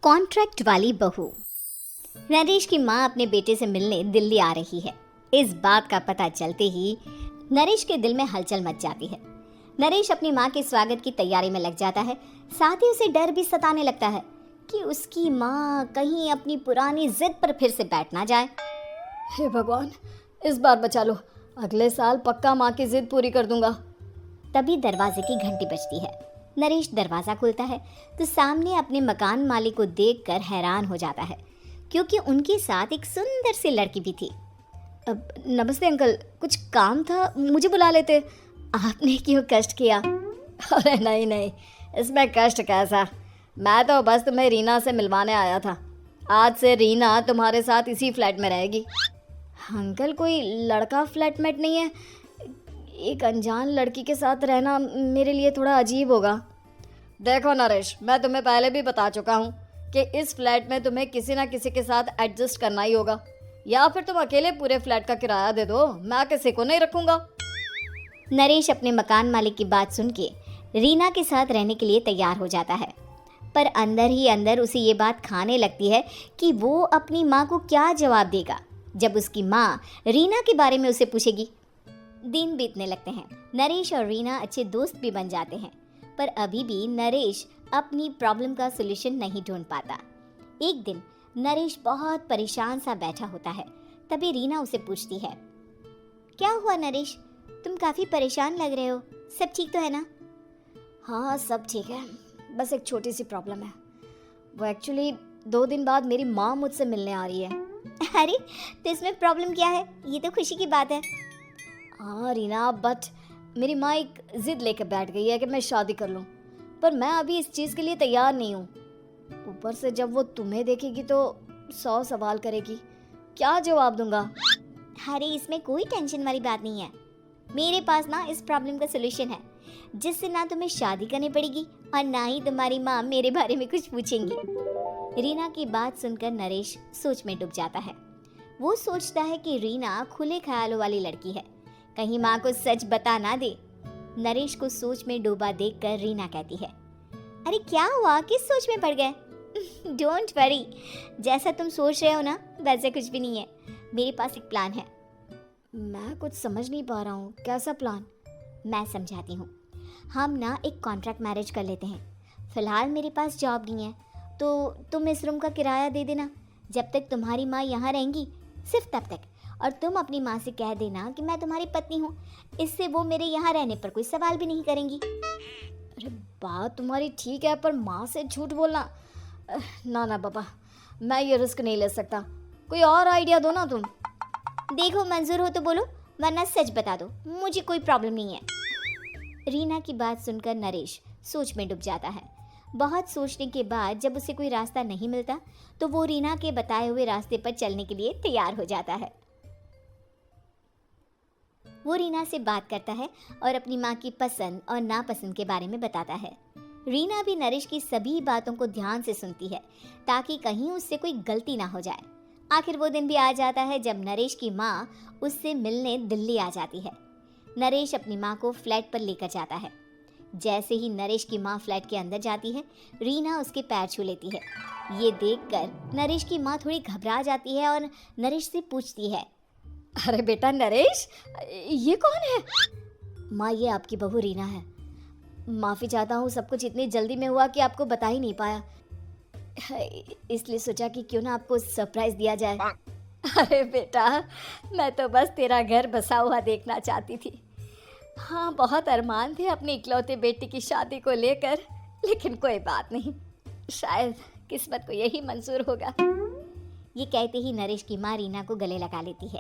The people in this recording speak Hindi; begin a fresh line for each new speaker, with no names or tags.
कॉन्ट्रैक्ट वाली बहू। नरेश की माँ अपने बेटे से मिलने दिल्ली आ रही है। इस बात का पता चलते ही नरेश के दिल में हलचल मच जाती है। नरेश अपनी माँ के स्वागत की तैयारी में लग जाता है। साथ ही उसे डर भी सताने लगता है कि उसकी माँ कहीं अपनी पुरानी जिद पर फिर से बैठ ना जाए।
हे भगवान, इस बार बचा लो, अगले साल पक्का माँ की जिद पूरी कर दूंगा।
तभी दरवाजे की घंटी बजती है। नरेश दरवाज़ा खोलता है तो सामने अपने मकान मालिक को देखकर हैरान हो जाता है, क्योंकि उनके साथ एक सुंदर सी लड़की भी थी।
अब नमस्ते अंकल, कुछ काम था, मुझे बुला लेते।
आपने क्यों कष्ट किया?
अरे नहीं नहीं, इसमें कष्ट कैसा, मैं तो बस तुम्हें रीना से मिलवाने आया था। आज से रीना तुम्हारे साथ इसी फ्लैट में रहेगी। अंकल, कोई लड़का फ्लैटमेट नहीं है? एक अनजान लड़की के साथ रहना मेरे लिए थोड़ा अजीब होगा। देखो नरेश, मैं तुम्हें पहले भी बता चुका हूँ कि इस फ्लैट में तुम्हें किसी ना किसी के साथ एडजस्ट करना ही होगा, या फिर तुम अकेले पूरे फ्लैट का किराया दे दो, मैं किसी को नहीं रखूँगा।
नरेश अपने मकान मालिक की बात सुन के रीना के साथ रहने के लिए तैयार हो जाता है, पर अंदर ही अंदर उसे ये बात खाने लगती है कि वो अपनी माँ को क्या जवाब देगा जब उसकी माँ रीना के बारे में उसे पूछेगी। दिन बीतने लगते हैं। नरेश और रीना अच्छे दोस्त भी बन जाते हैं, पर अभी भी नरेश अपनी प्रॉब्लम का सलूशन नहीं ढूंढ पाता। एक दिन नरेश बहुत परेशान सा बैठा होता है। तभी रीना उसे पूछती है, क्या हुआ नरेश, तुम काफ़ी परेशान लग रहे हो, सब ठीक तो है ना?
हाँ सब ठीक है, बस एक छोटी सी प्रॉब्लम है। वो एक्चुअली 2 दिन बाद मेरी माँ मुझसे मिलने आ रही है।
अरे तो इसमें प्रॉब्लम क्या है, ये तो खुशी की बात है।
हाँ रीना, बट मेरी माँ एक ज़िद लेकर बैठ गई है कि मैं शादी कर लूँ, पर मैं अभी इस चीज़ के लिए तैयार नहीं हूँ। ऊपर से जब वो तुम्हें देखेगी तो 100 सवाल करेगी, क्या जवाब दूंगा?
अरे इसमें कोई टेंशन वाली बात नहीं है। मेरे पास ना इस प्रॉब्लम का सलूशन है, जिससे ना तुम्हें शादी करनी पड़ेगी और ना ही तुम्हारी माँ मेरे बारे में कुछ पूछेंगी। रीना की बात सुनकर नरेश सोच में डूब जाता है। वो सोचता है कि रीना खुले ख्यालों वाली लड़की है, कहीं माँ को सच बता ना दे। नरेश को सोच में डूबा देखकर रीना कहती है, अरे क्या हुआ, किस सोच में पड़ गए? डोंट वरी, जैसा तुम सोच रहे हो ना वैसे कुछ भी नहीं है। मेरे पास एक प्लान है।
मैं कुछ समझ नहीं पा रहा हूँ, कैसा प्लान?
मैं समझाती हूँ। हम ना एक कॉन्ट्रैक्ट मैरिज कर लेते हैं। फ़िलहाल मेरे पास जॉब नहीं है, तो तुम इस रूम का किराया दे देना जब तक तुम्हारी माँ यहाँ रहेंगी, सिर्फ तब तक। और तुम अपनी माँ से कह देना कि मैं तुम्हारी पत्नी हूँ, इससे वो मेरे यहाँ रहने पर कोई सवाल भी नहीं करेंगी।
अरे बात तुम्हारी ठीक है, पर माँ से झूठ बोलना, ना ना बाबा, मैं ये रिस्क नहीं ले सकता। कोई और आइडिया दो ना तुम।
देखो मंजूर हो तो बोलो, वरना सच बता दो, मुझे कोई प्रॉब्लम नहीं है। रीना की बात सुनकर नरेश सोच में डूब जाता है। बहुत सोचने के बाद जब उसे कोई रास्ता नहीं मिलता तो वो रीना के बताए हुए रास्ते पर चलने के लिए तैयार हो जाता है। वो रीना से बात करता है और अपनी माँ की पसंद और नापसंद के बारे में बताता है। रीना भी नरेश की सभी बातों को ध्यान से सुनती है, ताकि कहीं उससे कोई गलती ना हो जाए। आखिर वो दिन भी आ जाता है जब नरेश की माँ उससे मिलने दिल्ली आ जाती है। नरेश अपनी माँ को फ्लैट पर लेकर जाता है। जैसे ही नरेश की माँ फ्लैट के अंदर जाती है, रीना उसके पैर छू लेती है। ये देखकर नरेश की माँ थोड़ी घबरा जाती है और नरेश से पूछती है,
अरे बेटा नरेश, ये कौन है?
माँ, ये आपकी बहू रीना है।
माफ़ी चाहता हूँ, सब कुछ इतनी जल्दी में हुआ कि आपको बता ही नहीं पाया, इसलिए सोचा कि क्यों ना आपको सरप्राइज़ दिया जाए।
अरे बेटा, मैं तो बस तेरा घर बसा हुआ देखना चाहती थी।
हाँ, बहुत अरमान थे अपनी इकलौते बेटी की शादी को लेकर, लेकिन कोई बात नहीं, शायद किस्मत को यही मंजूर होगा।
ये कहते ही नरेश की माँ रीना को गले लगा लेती है।